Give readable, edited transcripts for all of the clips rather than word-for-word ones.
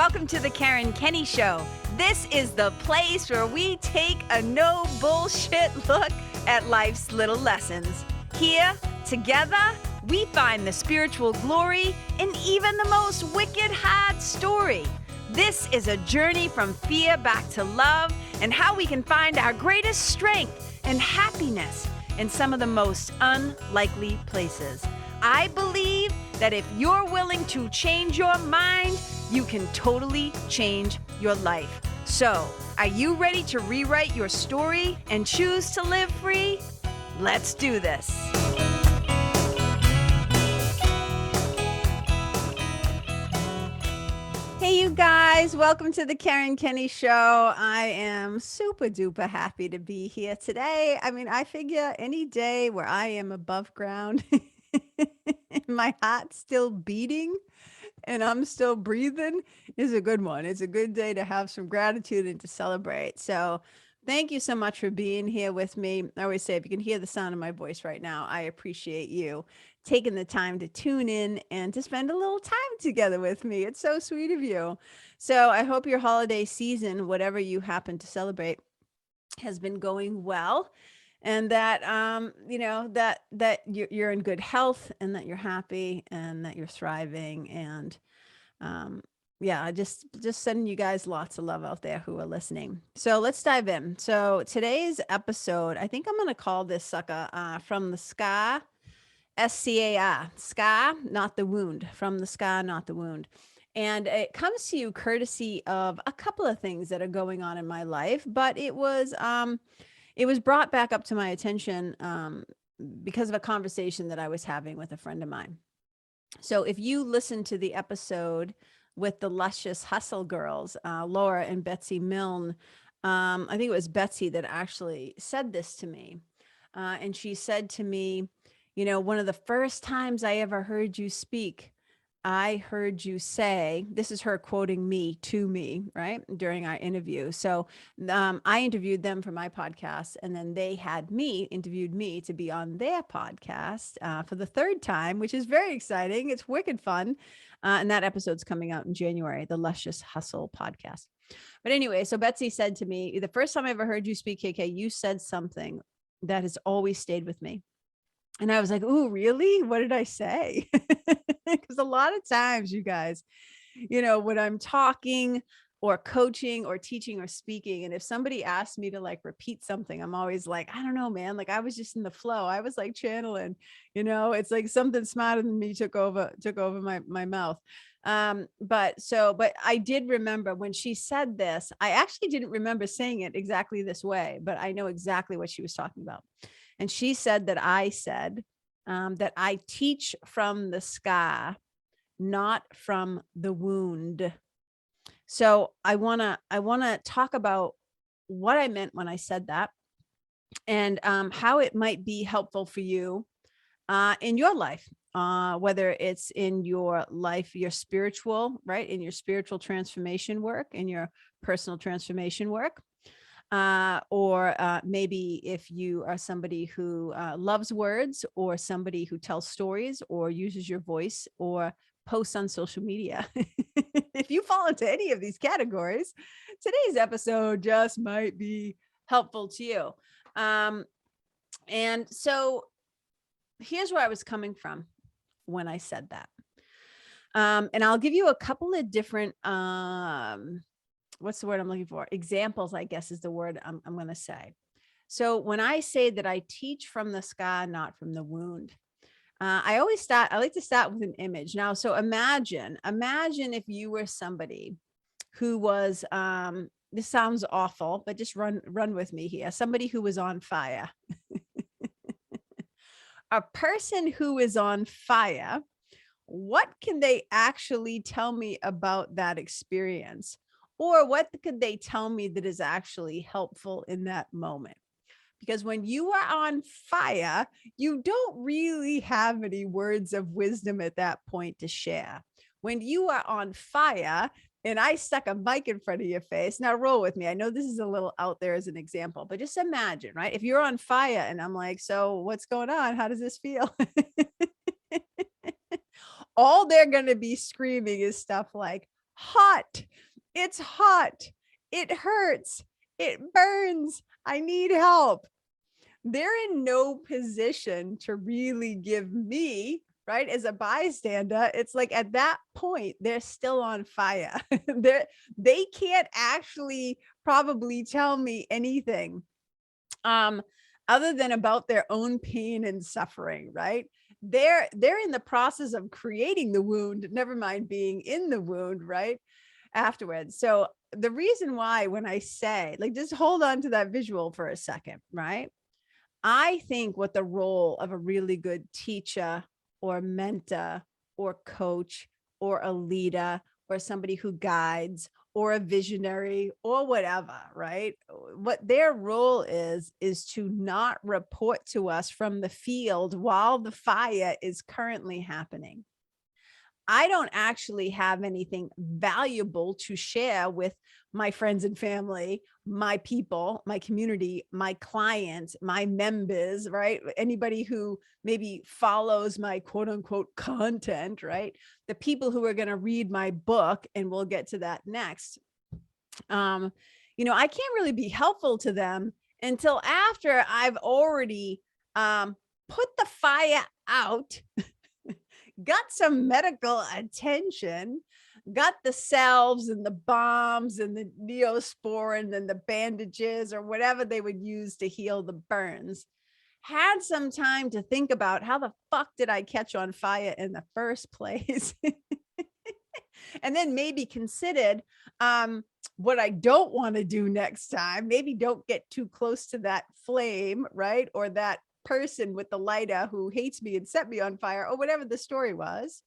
Welcome to the Karen Kenney Show. This is the place where we take a no bullshit look at life's little lessons. Here, together, we find the spiritual glory in even the most wicked hard story. This is a journey from fear back to love and how we can find our greatest strength and happiness in some of the most unlikely places. I believe that if you're willing to change your mind, you can totally change your life. So, are you ready to rewrite your story and choose to live free? Let's do this. Hey, you guys, welcome to the Karen Kenney Show. I am super duper happy to be here today. I figure any day where I am above ground, my heart's still beating and I'm still breathing is a good one. It's a good day to have some gratitude and to celebrate. So thank you so much for being here with me. I always say, if you can hear the sound of my voice right now, I appreciate you taking the time to tune in and to spend a little time together with me. It's so sweet of you. So I hope your holiday season, whatever you happen to celebrate, has been going well. And that, that you're in good health and that you're happy and that you're thriving. And just sending you guys lots of love out there who are listening. So let's dive in. So today's episode, I think I'm going to call this sucker From the Scar, SCAR, Scar, not the wound, from the scar, not the wound. And it comes to you courtesy of a couple of things that are going on in my life, but it was brought back up to my attention because of a conversation that I was having with a friend of mine. So if you listen to the episode with the Luscious Hustle girls, Laura and Betsy Milne, I think it was Betsy that actually said this to me. And she said to me, one of the first times I ever heard you speak, I heard you say, this is her quoting me to me, right, during our interview. So I interviewed them for my podcast, and then they had interviewed me to be on their podcast for the third time, which is very exciting. It's wicked fun. And that episode's coming out in January, the Luscious Hustle podcast. But anyway, so Betsy said to me, the first time I ever heard you speak, KK, you said something that has always stayed with me. And I was like, "Ooh, really? What did I say?" Because a lot of times, you guys, when I'm talking or coaching or teaching or speaking, and if somebody asks me to like repeat something, I'm always like, I don't know, man. Like I was just in the flow. I was like channeling, it's like something smarter than me took over my mouth. But I did remember when she said this, I actually didn't remember saying it exactly this way, but I know exactly what she was talking about. And she said that I said that I teach from the scar, not from the wound. So I wanna talk about what I meant when I said that, and how it might be helpful for you in your life, whether it's in your life, your spiritual, right, in your spiritual transformation work, in your personal transformation work. Or maybe if you are somebody who loves words, or somebody who tells stories or uses your voice or posts on social media. If you fall into any of these categories, today's episode just might be helpful to you. And so here's where I was coming from when I said that. And I'll give you a couple of different what's the word I'm looking for? Examples, I guess, is the word I'm going to say. So when I say that I teach from the scar, not from the wound, I like to start with an image. Now, so imagine if you were somebody who was, this sounds awful, but just run with me here. Somebody who was on fire. A person who is on fire, what can they actually tell me about that experience? Or what could they tell me that is actually helpful in that moment? Because when you are on fire, you don't really have any words of wisdom at that point to share. When you are on fire, and I stuck a mic in front of your face, now roll with me. I know this is a little out there as an example, but just imagine, right? If you're on fire and I'm like, so what's going on? How does this feel? All they're going to be screaming is stuff like, hot. It's hot. It hurts. It burns. I need help. They're in no position to really give me, right, as a bystander. It's like at that point, they're still on fire. They can't actually probably tell me anything um other than about their own pain and suffering, right? They're in the process of creating the wound, never mind being in the wound, right? Afterwards. So the reason why, when I say, like, just hold on to that visual for a second, right? I think what the role of a really good teacher or mentor or coach or a leader or somebody who guides or a visionary or whatever, right? What their role is to not report to us from the field while the fire is currently happening. I don't actually have anything valuable to share with my friends and family, my people, my community, my clients, my members, right? Anybody who maybe follows my quote unquote content, right? The people who are going to read my book, and we'll get to that next. I can't really be helpful to them until after I've already put the fire out, got some medical attention, got the salves and the bombs and the neosporin and the bandages or whatever they would use to heal the burns, had some time to think about how the fuck did I catch on fire in the first place? And then maybe considered what I don't want to do next time. Maybe don't get too close to that flame, right? Or that person with the lighter who hates me and set me on fire, or whatever the story was.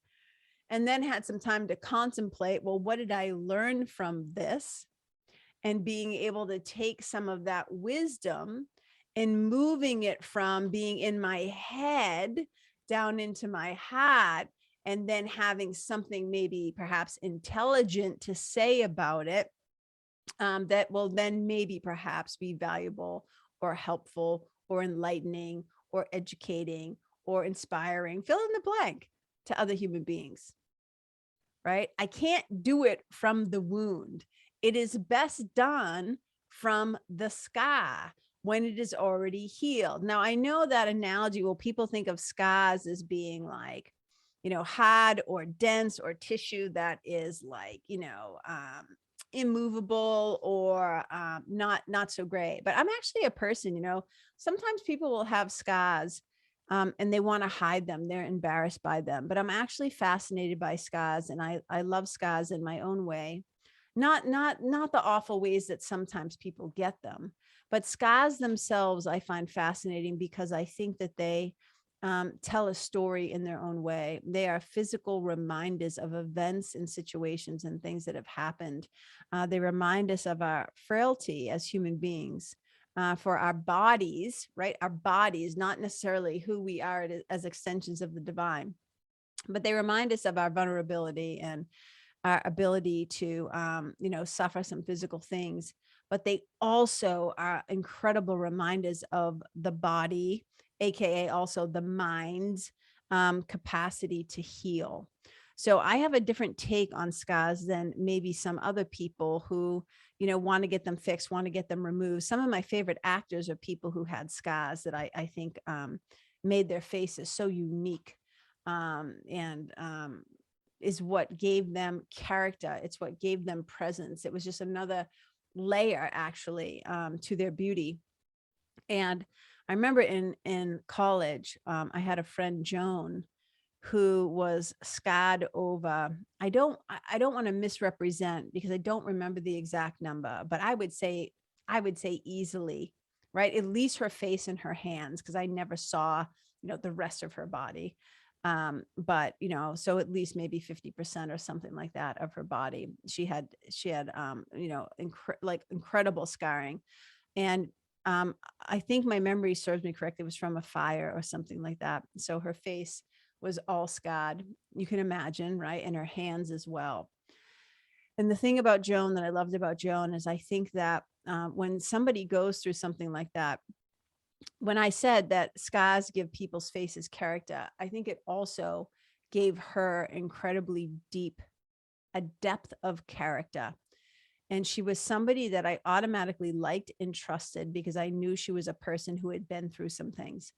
And then had some time to contemplate, well, what did I learn from this? And being able to take some of that wisdom and moving it from being in my head down into my heart, and then having something maybe perhaps intelligent to say about it, that will then maybe perhaps be valuable or helpful or enlightening or educating or inspiring, fill in the blank, to other human beings, right? I can't do it from the wound. It is best done from the scar when it is already healed. Now, I know that analogy, well, people think of scars as being like, hard or dense or tissue that is like, immovable or not so great. But I'm actually a person, sometimes people will have scars and they want to hide them. They're embarrassed by them. But I'm actually fascinated by scars, and I love scars in my own way. Not the awful ways that sometimes people get them, but scars themselves I find fascinating because I think that they tell a story in their own way. They are physical reminders of events and situations and things that have happened. They remind us of our frailty as human beings. For our bodies, right? Our bodies, not necessarily who we are as extensions of the divine, but they remind us of our vulnerability and our ability to, suffer some physical things. But they also are incredible reminders of the body, AKA also the mind's capacity to heal. So I have a different take on scars than maybe some other people who, want to get them fixed, want to get them removed. Some of my favorite actors are people who had scars that I think made their faces so unique, and is what gave them character. It's what gave them presence. It was just another layer, actually, to their beauty. And I remember in college, I had a friend, Joan, who was scarred over, I don't want to misrepresent because I don't remember the exact number, but I would say easily, right? At least her face and her hands, because I never saw, the rest of her body. But so at least maybe 50% or something like that of her body. She had incredible scarring. And I think my memory serves me correctly, it was from a fire or something like that. So her face was all scarred, you can imagine, right? And her hands as well. And the thing about Joan that I loved about Joan is I think that when somebody goes through something like that, when I said that scars give people's faces character, I think it also gave her incredibly deep a depth of character. And she was somebody that I automatically liked and trusted because I knew she was a person who had been through some things.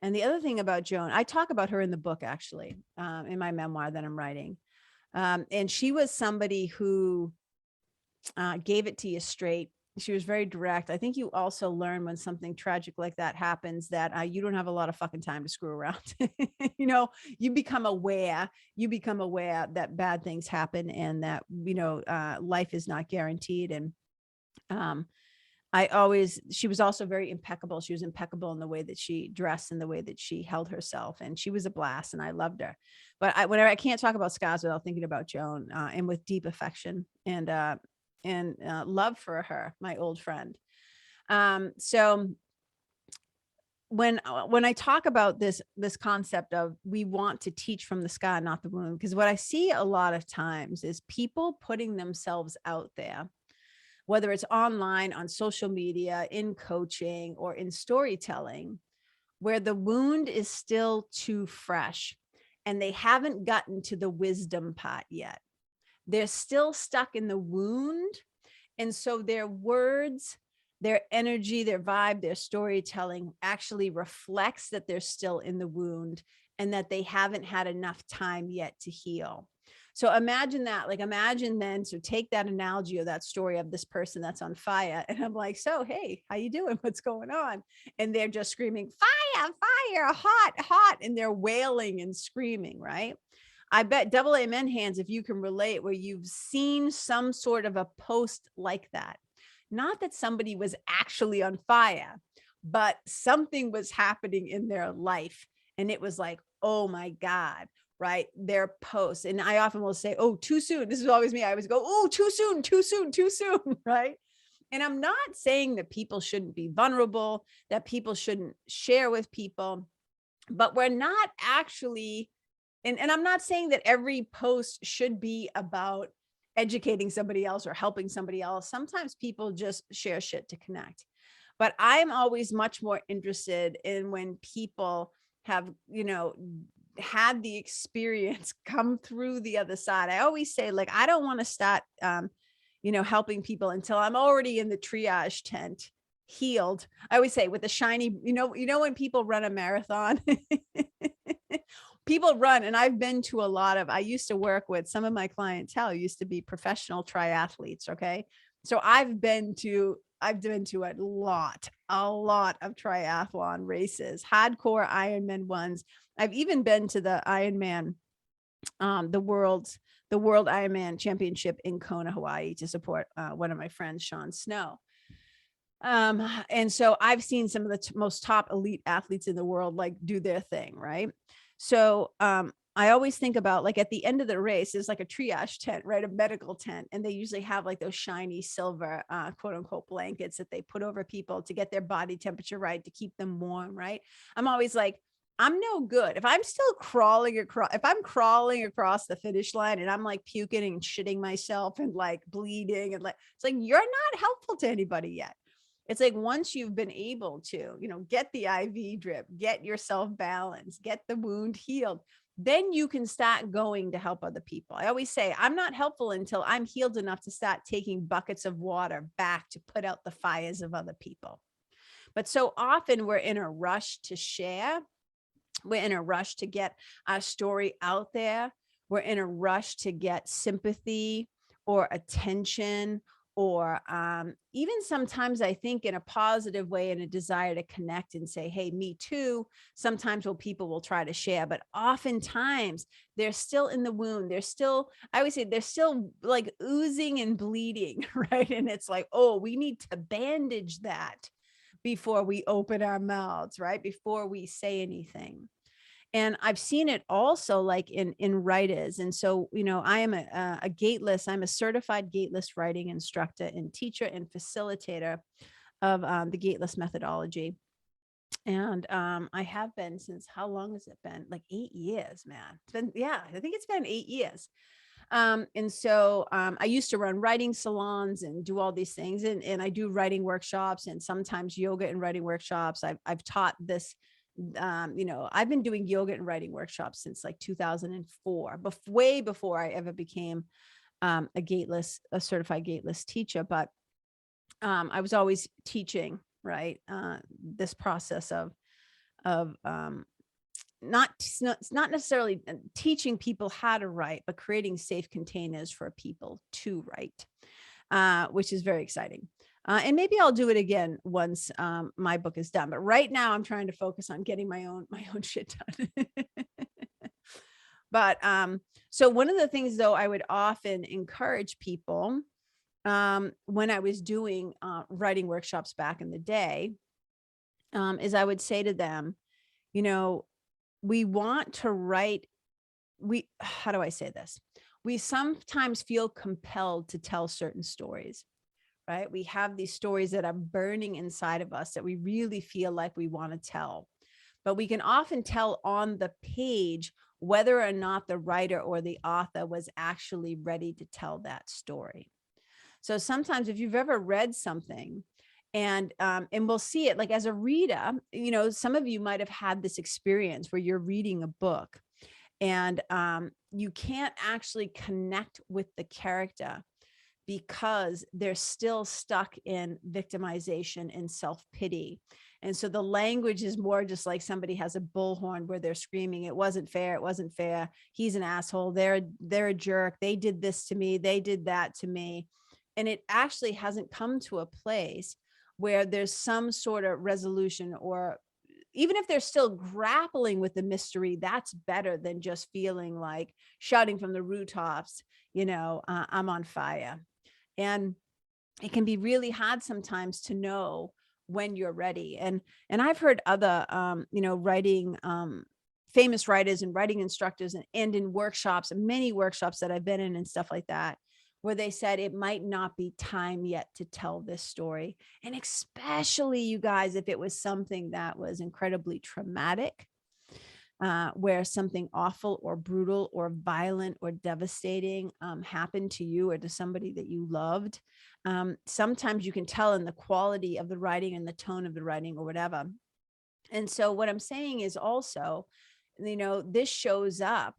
And the other thing about Joan, I talk about her in the book, actually, in my memoir that I'm writing. And she was somebody who gave it to you straight. She was very direct. I think you also learn when something tragic like that happens that you don't have a lot of fucking time to screw around. You know, you become aware that bad things happen and that, life is not guaranteed. And um, she was also very impeccable. She was impeccable in the way that she dressed and the way that she held herself. And she was a blast and I loved her. But whenever I can't talk about scars without thinking about Joan, and with deep affection and love for her, my old friend. So when I talk about this concept of we want to teach from the scar, not the wound, because what I see a lot of times is people putting themselves out there, whether it's online, on social media, in coaching, or in storytelling, where the wound is still too fresh and they haven't gotten to the wisdom part yet. They're still stuck in the wound. And so their words, their energy, their vibe, their storytelling actually reflects that they're still in the wound and that they haven't had enough time yet to heal. So imagine that, so take that analogy or that story of this person that's on fire. And I'm like, so, hey, how you doing? What's going on? And they're just screaming, fire, fire, hot, hot. And they're wailing and screaming, right? I bet double amen hands if you can relate where you've seen some sort of a post like that. Not that somebody was actually on fire, but something was happening in their life. And it was like, oh my God, right? Their posts. And I often will say, oh, too soon. This is always me. I always go, oh, too soon, too soon, too soon, right? And I'm not saying that people shouldn't be vulnerable, that people shouldn't share with people, but we're not actually, and I'm not saying that every post should be about educating somebody else or helping somebody else. Sometimes people just share shit to connect. But I'm always much more interested in when people have, had the experience come through the other side. I always say, like, I don't want to start, helping people until I'm already in the triage tent, healed. I always say with the shiny, when people run a marathon, people run, and I've been to I used to work with some of my clientele used to be professional triathletes. Okay. So I've been to a lot of triathlon races, hardcore Ironman ones. I've even been to the Ironman, the world Ironman championship in Kona, Hawaii, to support one of my friends, Sean Snow. And so I've seen some of the most top elite athletes in the world, like, do their thing. Right. So, I always think about, like, at the end of the race, there's like a triage tent, right? A medical tent. And they usually have like those shiny silver, quote unquote, blankets that they put over people to get their body temperature right, to keep them warm. Right. I'm always like, I'm no good. If I'm crawling across the finish line and I'm like puking and shitting myself and like bleeding and like, it's like, you're not helpful to anybody yet. It's like, once you've been able to, get the IV drip, get yourself balanced, get the wound healed, then you can start going to help other people. I always say, I'm not helpful until I'm healed enough to start taking buckets of water back to put out the fires of other people. But so often we're in a rush to share. We're in a rush to get our story out there. We're in a rush to get sympathy or attention, or even sometimes, I think, in a positive way, in a desire to connect and say, hey, me too. Sometimes people will try to share, but oftentimes they're still in the wound. I always say, they're still like oozing and bleeding, right? And it's like, oh, we need to bandage that before we open our mouths, right? Before we say anything. And I've seen it also like in writers. And so, I am a gateless, I'm a certified gateless writing instructor and teacher and facilitator of the gateless methodology. And I have been since, how long has it been? Like 8 years, man. It's been, I think it's been 8 years. And so I used to run writing salons and do all these things. And I do writing workshops and sometimes yoga and writing workshops. I've taught this. I've been doing yoga and writing workshops since like 2004, way before I ever became a certified gateless teacher, but I was always teaching, right? This process of it's not necessarily teaching people how to write, but creating safe containers for people to write, which is very exciting. And maybe I'll do it again once my book is done. But right now, I'm trying to focus on getting my own shit done. But so one of the things, though, I would often encourage people when I was doing writing workshops back in the day, is I would say to them, you know, we want to write. How do I say this? We sometimes feel compelled to tell certain stories, right? We have these stories that are burning inside of us that we really feel like we want to tell. But we can often tell on the page whether or not the writer or the author was actually ready to tell that story. So sometimes if you've ever read something and we'll see it like as a reader, you know, some of you might have had this experience where you're reading a book and you can't actually connect with the character because they're still stuck in victimization and self-pity. And so the language is more just like somebody has a bullhorn where they're screaming, it wasn't fair, it wasn't fair, he's an asshole, they're a jerk, they did this to me, they did that to me. And it actually hasn't come to a place where there's some sort of resolution, or even if they're still grappling with the mystery, that's better than just feeling like shouting from the rooftops, you know, I'm on fire. And it can be really hard sometimes to know when you're ready. And I've heard other, you know, writing, famous writers and writing instructors and in workshops, many workshops that I've been in and stuff like that, where they said it might not be time yet to tell this story. And especially, you guys, if it was something that was incredibly traumatic, where something awful or brutal or violent or devastating happened to you or to somebody that you loved. Sometimes you can tell in the quality of the writing and the tone of the writing or whatever. And so what I'm saying is also, you know, this shows up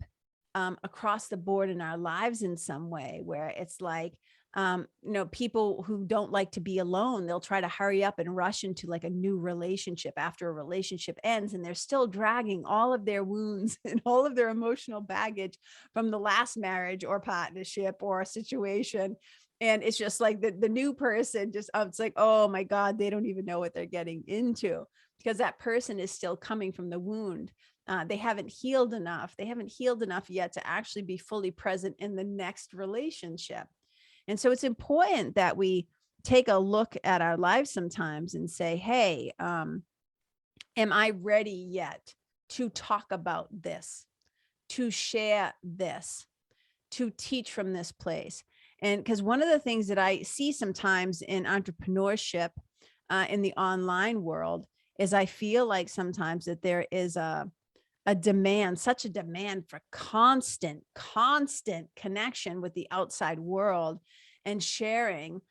across the board in our lives in some way, where it's like, you know, people who don't like to be alone, they'll try to hurry up and rush into like a new relationship after a relationship ends, and they're still dragging all of their wounds and all of their emotional baggage from the last marriage or partnership or a situation. And it's just like the new person just, it's like, oh my God, they don't even know what they're getting into, because that person is still coming from the wound. They haven't healed enough. They haven't healed enough yet to actually be fully present in the next relationship. And so it's important that we take a look at our lives sometimes and say, hey, am I ready yet to talk about this, to share this, to teach from this place? And because one of the things that I see sometimes in entrepreneurship in the online world is I feel like sometimes that there is such a demand for constant connection with the outside world and sharing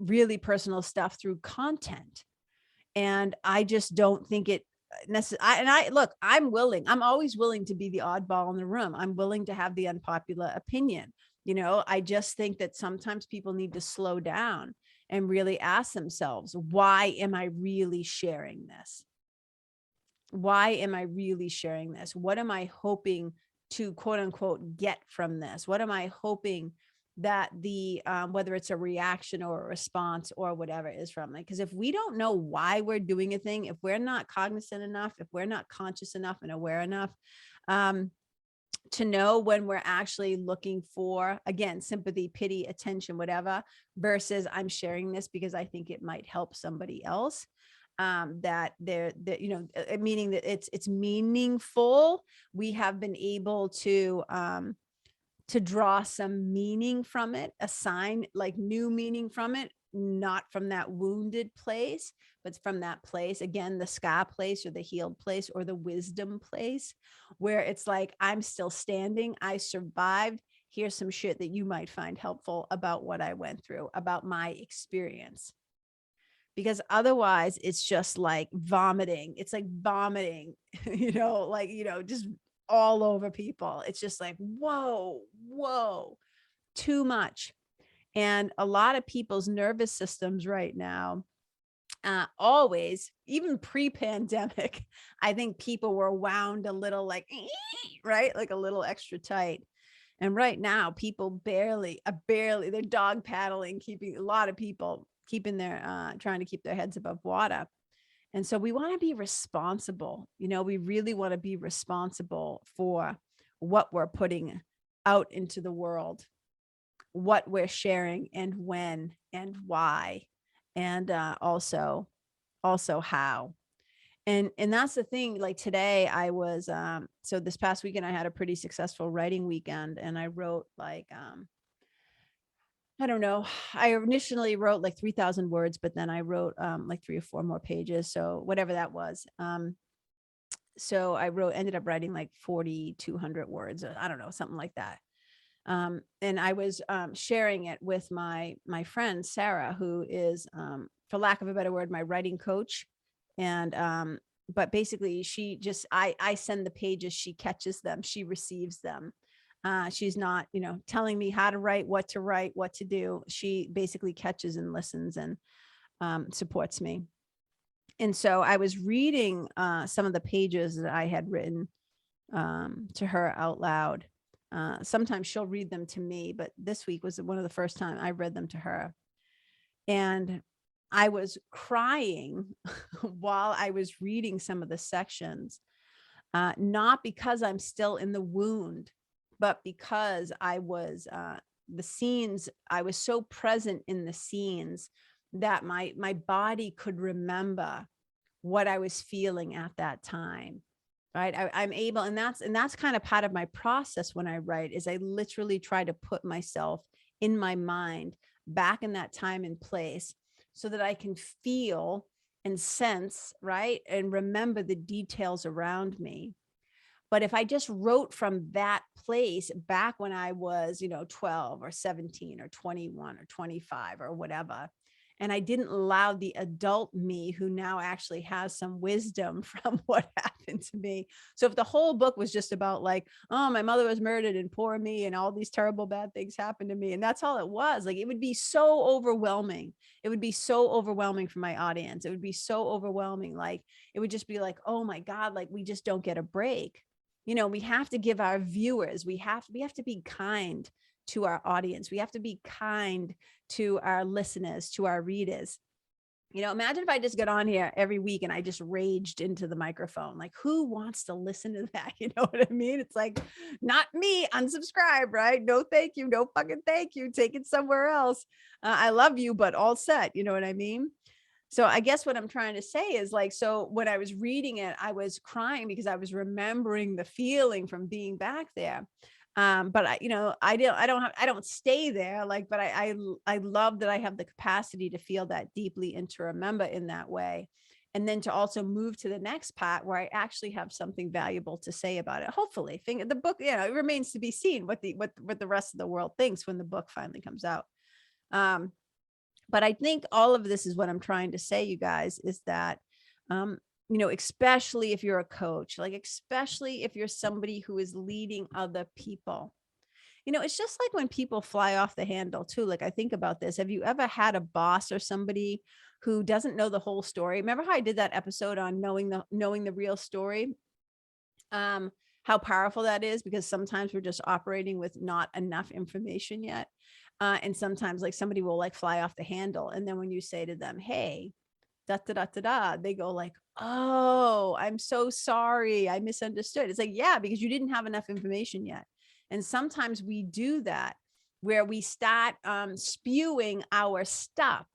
really personal stuff through content. And I just don't think it necessary. And look, I'm always willing to be the oddball in the room. I'm willing to have the unpopular opinion. You know, I just think that sometimes people need to slow down and really ask themselves, why am I really sharing this? Why am I really sharing this? What am I hoping to quote unquote get from this? What am I hoping that the whether it's a reaction or a response or whatever is from it? Because if we don't know why we're doing a thing, if we're not cognizant enough, if we're not conscious enough and aware enough to know when we're actually looking for, again, sympathy, pity, attention, whatever, versus I'm sharing this because I think it might help somebody else, that you know, meaning that it's meaningful. We have been able to draw some meaning from it, assign like new meaning from it, not from that wounded place, but from that place, again, the scar place or the healed place or the wisdom place, where it's like, I'm still standing, I survived. Here's some shit that you might find helpful about what I went through, about my experience. Because otherwise it's just like vomiting. It's like vomiting, you know, like, you know, just all over people. It's just like, whoa. too much. And a lot of people's nervous systems right now, always, even pre-pandemic, I think people were wound a little like, right? Like a little extra tight. And right now, people barely, they're dog paddling, keeping a lot of people keeping their, trying to keep their heads above water. And so we want to be responsible. We really want to be responsible for what we're putting out into the world, what we're sharing and when and why, and also how. And that's the thing. Like today I was, so this past weekend I had a pretty successful writing weekend, and I wrote like, I don't know. I initially wrote like 3,000 words, but then I wrote like 3 or 4 more pages. So whatever that was. So I ended up writing like 4,200 words. I don't know, something like that. And I was sharing it with my friend Sarah, who is, for lack of a better word, my writing coach. And but basically, she just I send the pages, she catches them, she receives them. She's not, telling me how to write, what to do. She basically catches and listens and supports me. And so I was reading some of the pages that I had written to her out loud. Sometimes she'll read them to me, but this week was one of the first time I read them to her. And I was crying while I was reading some of the sections, not because I'm still in the wound, but because I was, the scenes, I was so present in the scenes that my body could remember what I was feeling at that time. Right. I'm able, and that's kind of part of my process when I write, is I literally try to put myself in my mind back in that time and place so that I can feel and sense, right, and remember the details around me. But if I just wrote from that place back when I was, 12 or 17 or 21 or 25 or whatever, and I didn't allow the adult me, who now actually has some wisdom from what happened to me. So if the whole book was just about like, oh, my mother was murdered and poor me and all these terrible bad things happened to me, and that's all it was, like, it would be so overwhelming. It would be so overwhelming for my audience. It would be so overwhelming. Like, it would just be like, oh my God, like we just don't get a break. We have to give our viewers, we have to be kind to our audience. We have to be kind to our listeners, to our readers. Imagine if I just got on here every week and I just raged into the microphone. Like, who wants to listen to that? You know what I mean? It's like, not me, unsubscribe, right? No, thank you. No fucking thank you. Take it somewhere else. I love you, but all set. You know what I mean? So I guess what I'm trying to say is, like, so when I was reading it, I was crying because I was remembering the feeling from being back there. But I don't stay there, like, but I love that I have the capacity to feel that deeply and to remember in that way. And then to also move to the next part where I actually have something valuable to say about it. Hopefully, the book, it remains to be seen what the rest of the world thinks when the book finally comes out. But I think all of this is what I'm trying to say, you guys, is that, especially if you're a coach, like, especially if you're somebody who is leading other people, it's just like when people fly off the handle too. Like, I think about this. Have you ever had a boss or somebody who doesn't know the whole story? Remember how I did that episode on knowing the real story? How powerful that is, because sometimes we're just operating with not enough information yet. And sometimes, like, somebody will like fly off the handle. And then when you say to them, hey, da da da da da, they go like, oh, I'm so sorry, I misunderstood. It's like, yeah, because you didn't have enough information yet. And sometimes we do that, where we start spewing our stuff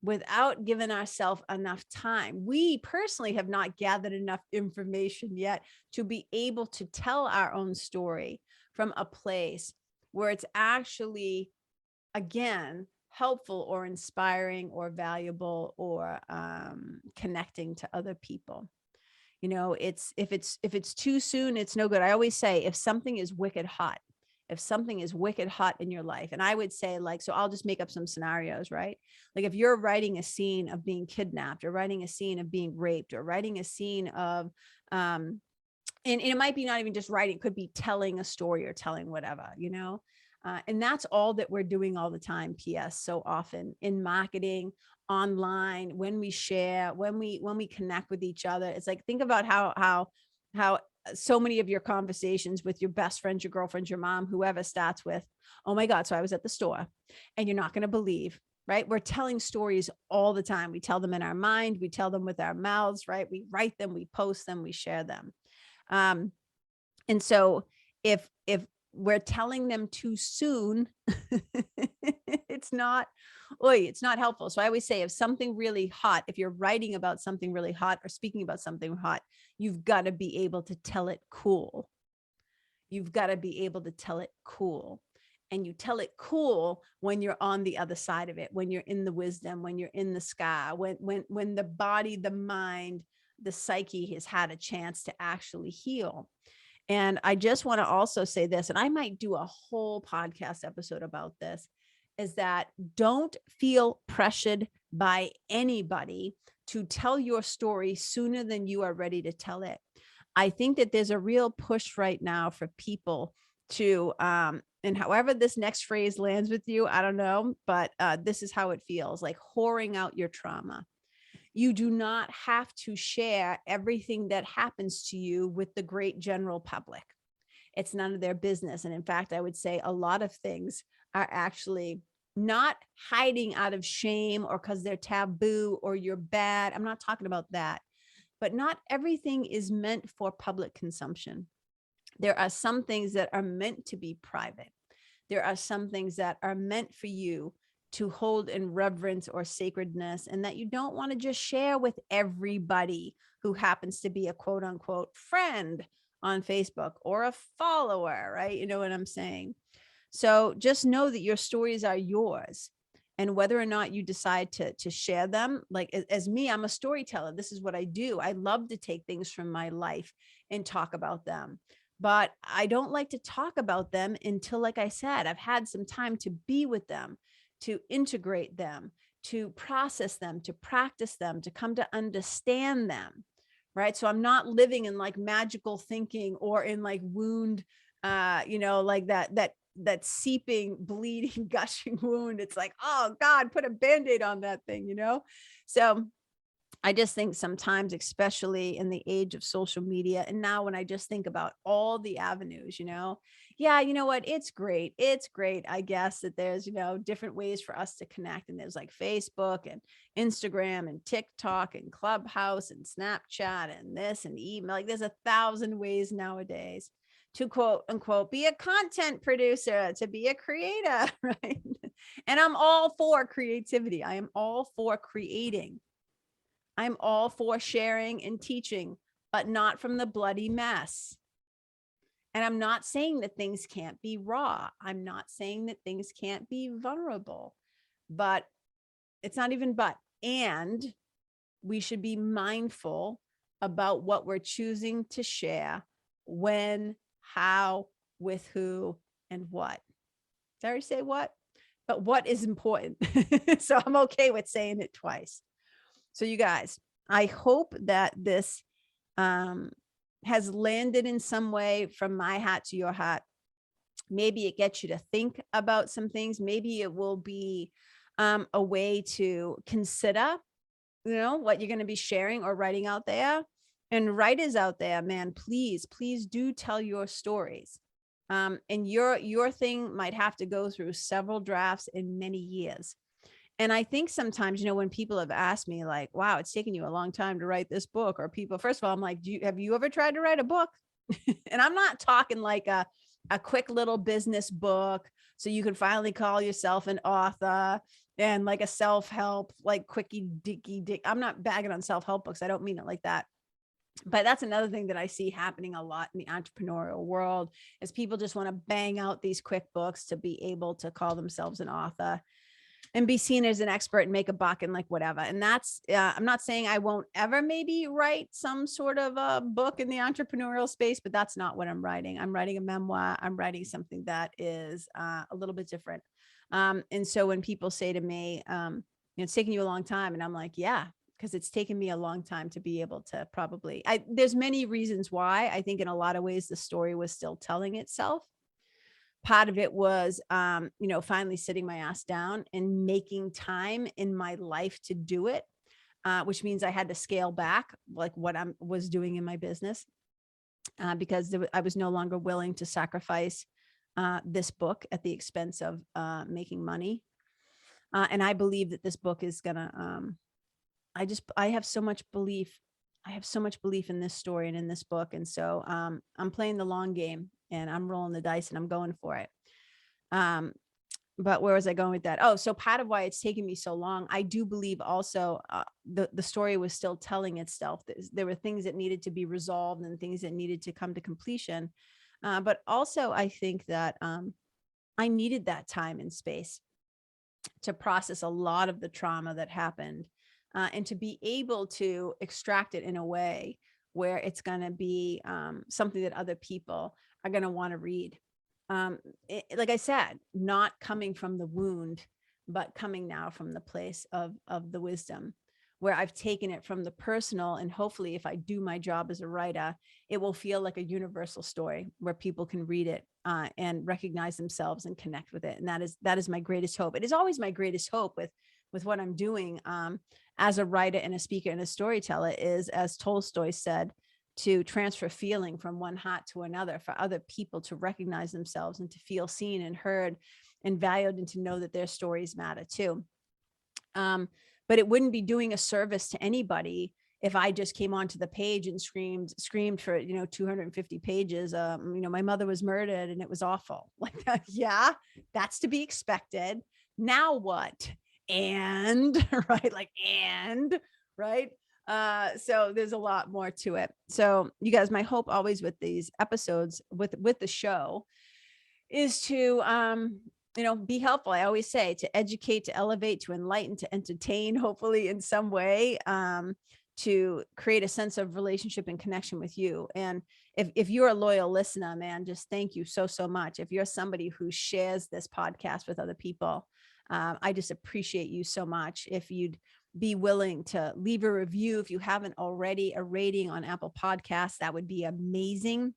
without giving ourselves enough time. We personally have not gathered enough information yet to be able to tell our own story from a place where it's actually, again, helpful or inspiring or valuable or connecting to other people. It's, if it's too soon, it's no good. I always say, if something is wicked hot in your life, and I would say, like, so I'll just make up some scenarios, right? Like, if you're writing a scene of being kidnapped, or writing a scene of being raped, or writing a scene of, and it might be not even just writing, it could be telling a story or telling whatever, And that's all that we're doing all the time. PS so often in marketing, online, when we share, when we connect with each other. It's like, think about how so many of your conversations with your best friends, your girlfriends, your mom, whoever, starts with, oh my God, so I was at the store, and you're not going to believe, right? We're telling stories all the time. We tell them in our mind, we tell them with our mouths, right? We write them, we post them, we share them. And so if we're telling them too soon, it's not helpful. So I always say, if something really hot, if you're writing about something really hot or speaking about something hot, you've got to be able to tell it cool. You've got to be able to tell it cool. And you tell it cool when you're on the other side of it, when you're in the wisdom, when you're in the sky, when the body, the mind, the psyche has had a chance to actually heal. And I just want to also say this, and I might do a whole podcast episode about this, is that don't feel pressured by anybody to tell your story sooner than you are ready to tell it. I think that there's a real push right now for people to, and however this next phrase lands with you, I don't know, but this is how it feels, like whoring out your trauma. You do not have to share everything that happens to you with the great general public. It's none of their business. And in fact, I would say a lot of things are actually not hiding out of shame or because they're taboo or you're bad. I'm not talking about that. But not everything is meant for public consumption. There are some things that are meant to be private. There are some things that are meant for you to hold in reverence or sacredness, and that you don't want to just share with everybody who happens to be a quote unquote friend on Facebook or a follower, right? You know what I'm saying? So just know that your stories are yours. And whether or not you decide to share them, like as me, I'm a storyteller. This is what I do. I love to take things from my life and talk about them. But I don't like to talk about them until, like I said, I've had some time to be with them, to integrate them, to process them, to practice them, to come to understand them, right? So I'm not living in like magical thinking or in like wound, like that seeping, bleeding, gushing wound. It's like, oh God, put a Band-Aid on that thing, So I just think sometimes, especially in the age of social media, and now when I just think about all the avenues, yeah, you know what? It's great. It's great, I guess, that there's, different ways for us to connect. And there's like Facebook and Instagram and TikTok and Clubhouse and Snapchat and this and email. Like there's 1,000 ways nowadays to quote unquote be a content producer, to be a creator, right? And I'm all for creativity. I am all for creating. I'm all for sharing and teaching, but not from the bloody mess. And I'm not saying that things can't be raw. I'm not saying that things can't be vulnerable, but it's not even but. And we should be mindful about what we're choosing to share, when, how, with who, and what. Did I already say what? But what is important. So I'm okay with saying it twice. So you guys, I hope that this has landed in some way from my hat to your hat. Maybe it gets you to think about some things. Maybe it will be a way to consider, what you're going to be sharing or writing out there. And writers out there, man, please do tell your stories. And your thing might have to go through several drafts in many years. And I think sometimes, when people have asked me like, wow, it's taken you a long time to write this book, or people, first of all, I'm like, have you ever tried to write a book? And I'm not talking like a quick little business book so you can finally call yourself an author, and like a self-help, like quickie dicky dick. I'm not bagging on self-help books. I don't mean it like that. But that's another thing that I see happening a lot in the entrepreneurial world, is people just want to bang out these quick books to be able to call themselves an author and be seen as an expert and make a buck and like whatever. And that's, I'm not saying I won't ever maybe write some sort of a book in the entrepreneurial space, but that's not what I'm writing. I'm writing a memoir. I'm writing something that is a little bit different. And so when people say to me, it's taking you a long time, and I'm like, yeah, because it's taken me a long time to be able to there's many reasons why. I think in a lot of ways the story was still telling itself. Part of it was, finally sitting my ass down and making time in my life to do it, which means I had to scale back like what I was doing in my business, because I was no longer willing to sacrifice this book at the expense of making money. And I believe that this book is gonna. I have so much belief. I have so much belief in this story and in this book, and so I'm playing the long game and I'm rolling the dice and I'm going for it. Um, but where was I going with that? Oh, so part of why it's taken me so long, I do believe also the story was still telling itself. There were things that needed to be resolved and things that needed to come to completion. But also, I think that I needed that time and space to process a lot of the trauma that happened, and to be able to extract it in a way where it's going to be something that other people are going to want to read. Like I said, not coming from the wound, but coming now from the place of the wisdom, where I've taken it from the personal, and hopefully if I do my job as a writer, it will feel like a universal story where people can read it and recognize themselves and connect with it. And that is my greatest hope. It is always my greatest hope with what I'm doing as a writer and a speaker and a storyteller, is, as Tolstoy said, to transfer feeling from one heart to another, for other people to recognize themselves and to feel seen and heard and valued, and to know that their stories matter too. But it wouldn't be doing a service to anybody if I just came onto the page and screamed for, 250 pages. My mother was murdered and it was awful. Like, yeah, that's to be expected. Now what? And right, like, and right. So there's a lot more to it. So you guys, my hope always with these episodes, with the show, is to be helpful. I always say, to educate, to elevate, to enlighten, to entertain, hopefully in some way, to create a sense of relationship and connection with you. And if you're a loyal listener, man, just thank you so much. If you're somebody who shares this podcast with other people, I just appreciate you so much. If you'd be willing to leave a review, if you haven't already, a rating on Apple Podcasts, that would be amazing.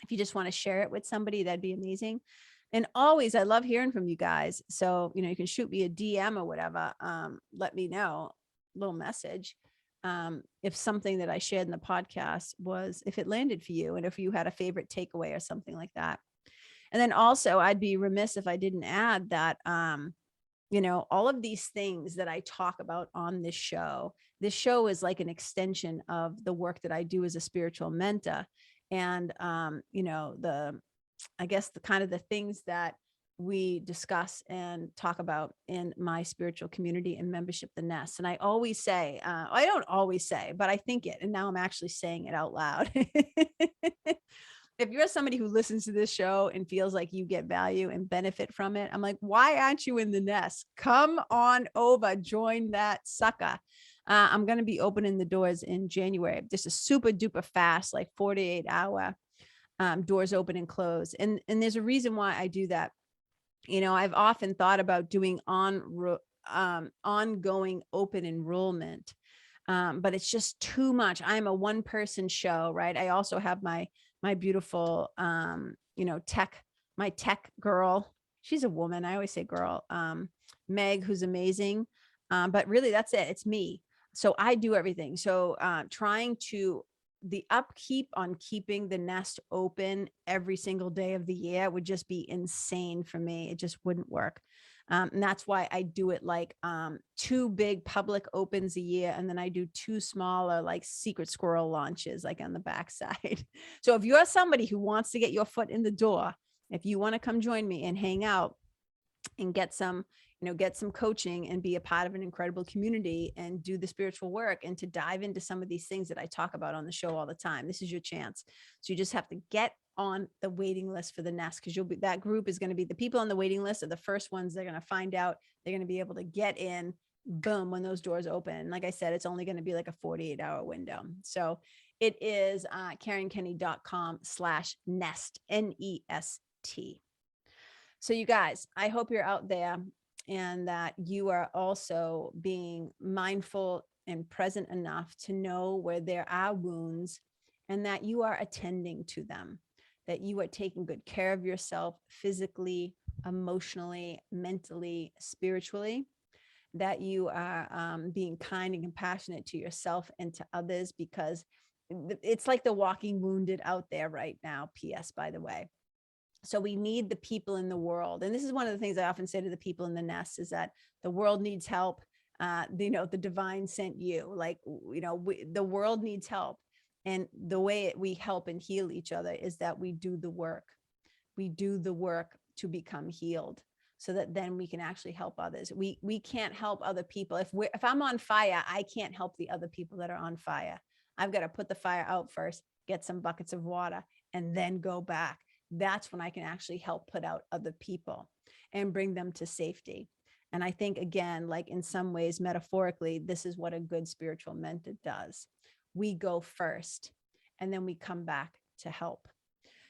If you just want to share it with somebody, that'd be amazing. And always, I love hearing from you guys. So, you can shoot me a DM or whatever. Let me know, little message. If something that I shared in the podcast if it landed for you, and if you had a favorite takeaway or something like that. And then also, I'd be remiss if I didn't add that, all of these things that I talk about on this show is like an extension of the work that I do as a spiritual mentor. And, I guess the kind of the things that we discuss and talk about in my spiritual community and membership, the Nest. And I always say, I don't always say, but I think it, and now I'm actually saying it out loud. If you're somebody who listens to this show and feels like you get value and benefit from it, I'm like, why aren't you in the Nest? Come on over, join that sucker. I'm going to be opening the doors in January. Just a super duper fast, like 48-hour doors open and close. And there's a reason why I do that. I've often thought about doing ongoing open enrollment, but it's just too much. I'm a one-person show, right? I also have my beautiful, my tech girl. She's a woman. I always say girl, Meg, who's amazing. But really that's it. It's me. So I do everything. So the upkeep on keeping the Nest open every single day of the year would just be insane for me. It just wouldn't work. And that's why I do it like 2 big public opens a year, and then I do 2 smaller, like secret squirrel launches, like on the backside. So if you're somebody who wants to get your foot in the door, if you want to come join me and hang out and get some coaching and be a part of an incredible community and do the spiritual work and to dive into some of these things that I talk about on the show all the time, this is your chance. So you just have to get on the waiting list for the Nest, because that group is going to be, the people on the waiting list are the first ones they're going to find out. They're going to be able to get in, boom, when those doors open. Like I said, it's only going to be like a 48-hour window. So it is KarenKenney.com/nest, NEST. So you guys, I hope you're out there and that you are also being mindful and present enough to know where there are wounds and that you are attending to them. that you are taking good care of yourself physically, emotionally, mentally, spiritually, that you are being kind and compassionate to yourself and to others, because it's like the walking wounded out there right now. P.S. by the way. So we need the people in the world. And this is one of the things I often say to the people in the nest, is that the world needs help. The divine sent you, like, the world needs help. And the way we help and heal each other is that we do the work. We do the work to become healed, so that then we can actually help others. We can't help other people. If I'm on fire, I can't help the other people that are on fire. I've got to put the fire out first, get some buckets of water, and then go back. That's when I can actually help put out other people and bring them to safety. And I think, again, like in some ways, metaphorically, this is what a good spiritual mentor does. We go first, and then we come back to help.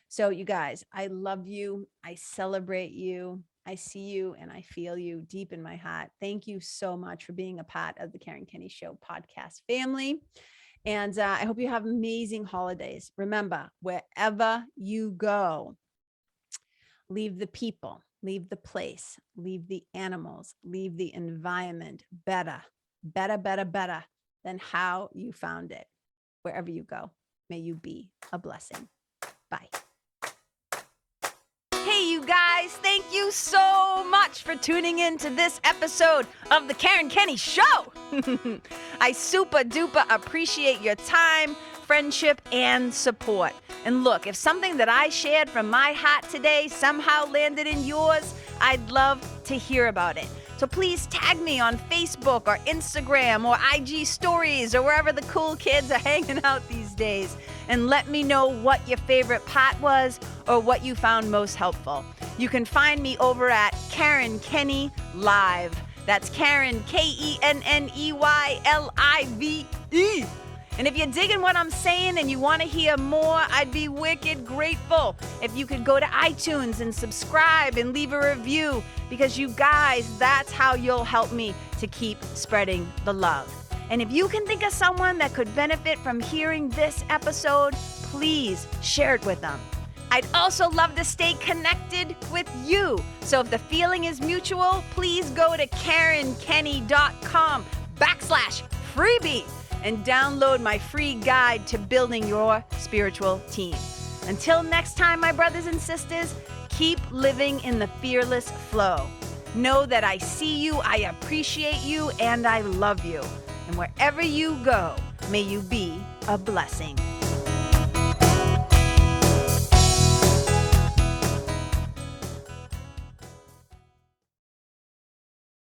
So you guys, I love you. I celebrate you. I see you and I feel you deep in my heart. Thank you so much for being a part of the Karen Kenney Show podcast family. And I hope you have amazing holidays. Remember, wherever you go, leave the people, leave the place, leave the animals, leave the environment better than how you found it. Wherever you go, may you be a blessing. Bye. Hey, you guys, thank you so much for tuning in to this episode of the Karen Kenney Show. I super duper appreciate your time, friendship, and support. And look, if something that I shared from my heart today somehow landed in yours, I'd love to hear about it. So please tag me on Facebook or Instagram or IG stories or wherever the cool kids are hanging out these days, and let me know what your favorite part was or what you found most helpful. You can find me over at Karen Kenney Live. That's Karen, KenneYlive. And if you're digging what I'm saying and you want to hear more, I'd be wicked grateful if you could go to iTunes and subscribe and leave a review, because you guys, that's how you'll help me to keep spreading the love. And if you can think of someone that could benefit from hearing this episode, please share it with them. I'd also love to stay connected with you. So if the feeling is mutual, please go to KarenKenney.com/freebie and download my free guide to building your spiritual team. Until next time, my brothers and sisters, keep living in the fearless flow. Know that I see you, I appreciate you, and I love you. And wherever you go, may you be a blessing.